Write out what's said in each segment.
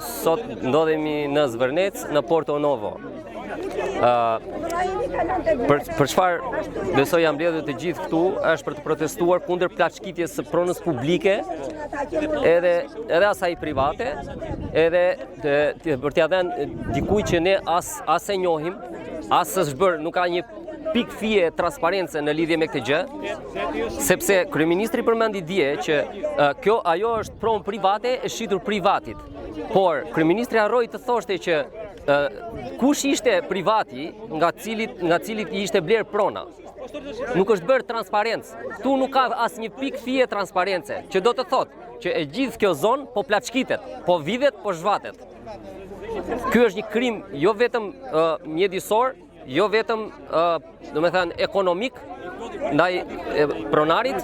sot ndodhemi në Zvërnec, në Porto Novo. Për çfarë besoj jam mbledhur të gjithë këtu është për të protestuar kundër plaçkitjes së pronës publike, edhe asaj private, edhe për t'ia dhënë dikujt që ne as e njohim, as është bërë, nuk ka një pikë fije transparence në lidhje me këtë gjë, sepse kryeministri përmendi dje që ajo është pronë private e shitur privatit. Por kryeministri harroi të thoshte që kush ishte privati nga cilit i ishte bler prona. Nuk është bërë transparencë. Tu nuk ka asnjë pikë fije transparence, që do të thotë që e gjithë kjo zonë po plaçkitet, po vidhet, po zhvatet. Ky është një krim jo vetëm mjedisor, jo vetëm ekonomik ndaj pronarit,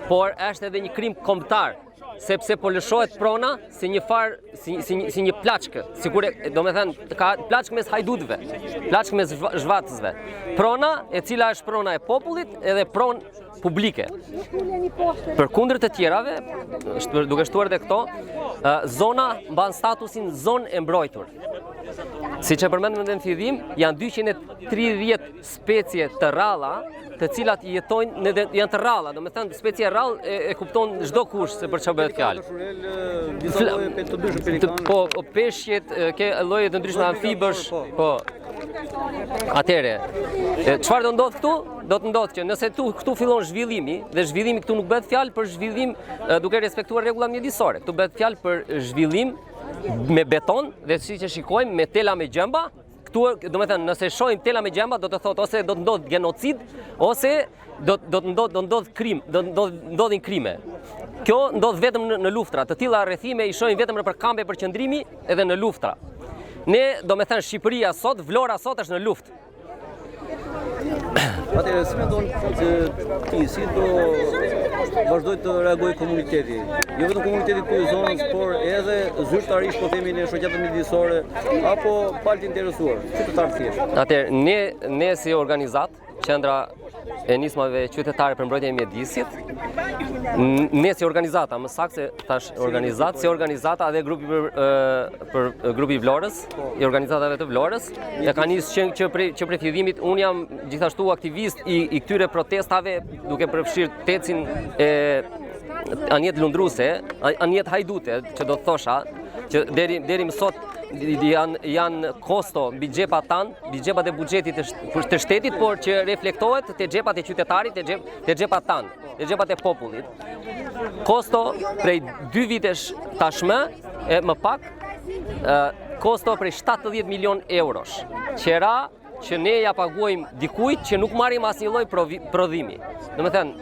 por është edhe një krim kombëtar, sepse po lëshohet prona si një plaçkë, ka plaçkë mes hajdutëve, plaçkë mes zhvatësve. Prona e cila është prona e popullit edhe pronë publike. Përkundër të tjerave, duke shtuar edhe këto, zona mban statusin zonë e mbrojtur. Siç e përmendëm në fillim, janë 230 specie të rralla, të cilat jetojnë janë të rralla, domethënë specie rrallë e kupton çdo kush se për çfarë bëhet fjalë. Po peshqet, ke lloje të ndryshme amfibësh, po. Atëre, çfarë do ndodh këtu? Do të ndodh që nëse këtu fillon zhvillimi, dhe zhvillimi këtu nuk bëhet fjalë për zhvillim duke respektuar rregullat mjedisore, këtu bëhet fjalë për zhvillim me beton dhe siç e shikojmë me tela me gjemba. Këtu, domethënë, nëse shohim tela me gjemba, do të thotë ose do të ndodh genocid, ose do të ndodh krim, ndodhin krime. Kjo ndodh vetëm në luftra. Të tilla rrethime i shohim vetëm nëpër kampe përqendrimi edhe në luftra. Ne, domethënë, Shqipëria sot, Vlora sot është në luftë. Atëherë, si mendon ti, si do vazhdoj të reagoj komuniteti? Jo vetëm komuniteti këtu i zonës, por edhe zyrtarisht, po themi në shoqatën mjedisore apo palë të interesuar, qytetarë thjesht. Atëherë, ne si organizat, Qendra e nismave qytetare për mbrojtjen e mjedisit, ne si organizata, më saktë se thash organizat, si organizata dhe për grupi Vlorës, i organizatave të Vlorës, e ka nisë që prej fillimit unë jam gjithashtu aktivist i këtyre protestave, duke përfshirë tecin e anjet lundruse, anjet hajdute, që do të thosha, që deri më sot janë kosto mbi xhepat tanë, mbi xhepat e buxhetit të shtetit, por që reflektohet te xhepat e qytetarit, te xhepat tanë, te xhepat e popullit. Kosto prej 2 vitesh tashmë, më pak, kosto prej 70 milion eurosh. Qera që ne ja paguajmë dikujt që nuk marrim asnjë lloj prodhimi. Domethënë,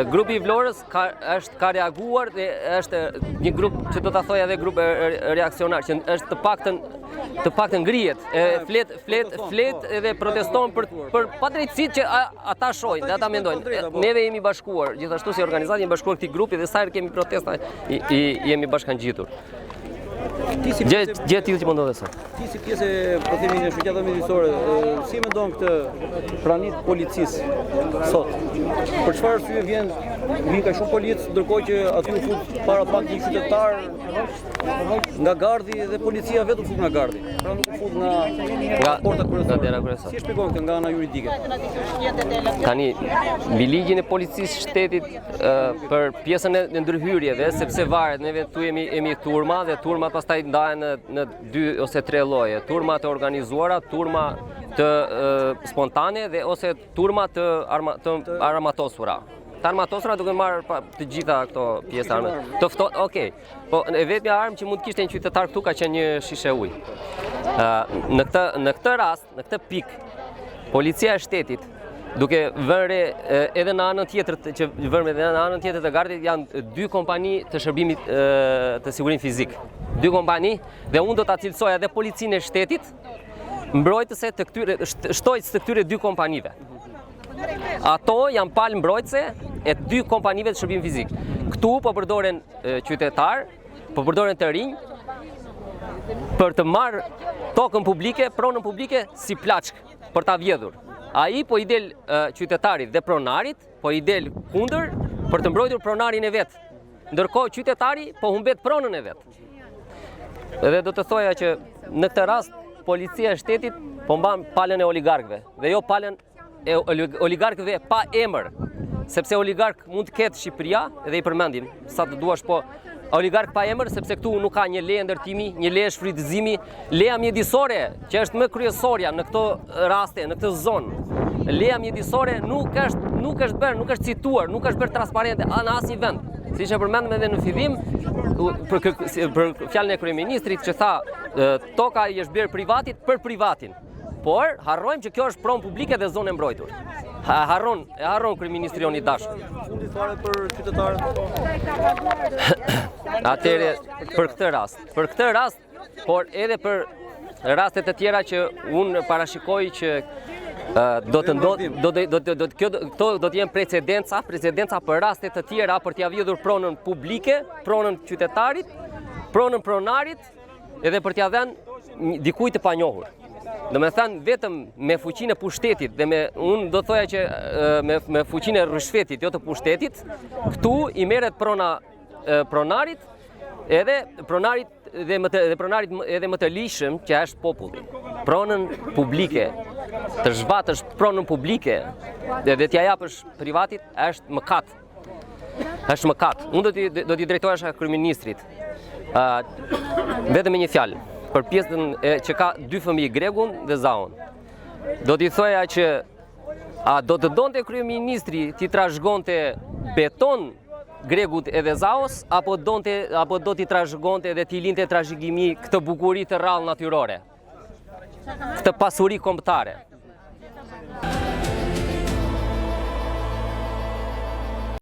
grupi i Vlorës ka reaguar dhe është një grup që do ta thoja edhe grup reaksionar, që është të paktën ngrihet, flet edhe proteston për padrejtësitë që ata shohin dhe ata mendojnë. Neve jemi bashkuar, gjithashtu si organizatë jemi bashkuar këtij grupi dhe sa herë kemi protesta jemi bashkangjitur. Gjë e tillë që po ndodhet sot. Ti si pjesë e prothemi në shoqata mjedisore, si mendon këtë pranitë policisë sot? Për çfarë arsye vjen kaq shumë policë, ndërkohë që aty u fut para pak një qytetar nga gardi dhe policia vetë u fut nga gardi. Pra nuk u fut nga porta kryesore. Si e shpjegon këtë nga ana juridike? Tani, mbi ligjin e policisë shtetit për pjesën e ndërhyrjeve, sepse varet, neve këtu jemi turma dhe turmat pastaj ndahen në 2 ose 3 lloje, turma të organizuara, turma të spontane dhe ose turma të armatosura. Të armatosura duke marrë të gjitha këto pjesë armë. Okej. Po e vetmja armë që mund të kishte një qytetar këtu ka qenë një shishe ujë. Në këtë rast, në këtë pikë, policia e shtetit duke vënë edhe në anën tjetër të gardit janë 2 kompani të shërbimit të sigurimit fizik. 2 kompani dhe unë do ta cilësoj edhe policinë e shtetit mbrojtëse të këtyre shtojtës të këtyre 2 kompanive. Ato janë palë mbrojtëse e 2 kompanive të shërbimit fizik. Këtu po përdoren qytetar, po përdoren të rinj për të marrë tokën publike, pronën publike si plaçkë për ta vjedhur. Ai po i del qytetarit dhe pronarit, po i del kundër për të mbrojtur pronarin e vet. Ndërkohë qytetari po humbet pronën e vet. Dhe do të thoja që në këtë rast policia e shtetit po mban palën e oligarkëve dhe jo palën e oligarkëve pa emër, sepse oligark mund të ketë Shqipëria dhe i përmendim sa të duash, po oligark pa emër sepse këtu nuk ka një leje ndërtimi, një leje shfrytëzimi, leja mjedisore që është më kryesorja në këto raste, në këtë zonë. Leja mjedisore nuk është bërë, nuk është cituar, nuk është bërë transparente në asnjë vend. Siç e përmendëm edhe në fillim për fjalën e kryeministrit që tha toka i është bërë privatit për privatin. Por harrojmë që kjo është pronë publike dhe zonë e mbrojtur. Harron kryeministri jon i dashur. Fundit fare për qytetarët. Atëre për këtë rast, por edhe për raste të tjera që unë parashikoj që këto do të jenë precedenca për raste të tjera për t'ia vjedhur pronën publike, pronën qytetarit, pronën pronarit, edhe për t'ia dhënë dikujt të panjohur. Do me thënë vetëm me fuqinë e pushtetit dhe unë do thoja që me fuqinë e rishfetit, jo të pushtetit, këtu i merret prona pronarit edhe pronarit edhe më të lishëm që është populli. Pronën publike, të zhvatësh pronën publike dhe t'ja japësh privatit është mëkat. Është mëkat. Unë do t'i drejtohesh kryeministrit. Vetëm me një fjalë. Për pjesën që ka 2 fëmijë, Gregun dhe Zaon. Do t'i thoja që a do të donte kryeministri t'i trashëgonte beton Gregut edhe Zaos, apo do t'i trashëgonte dhe t'i linte trashëgimi këtë bukuri të rrallë natyrore, këtë pasuri kombëtare.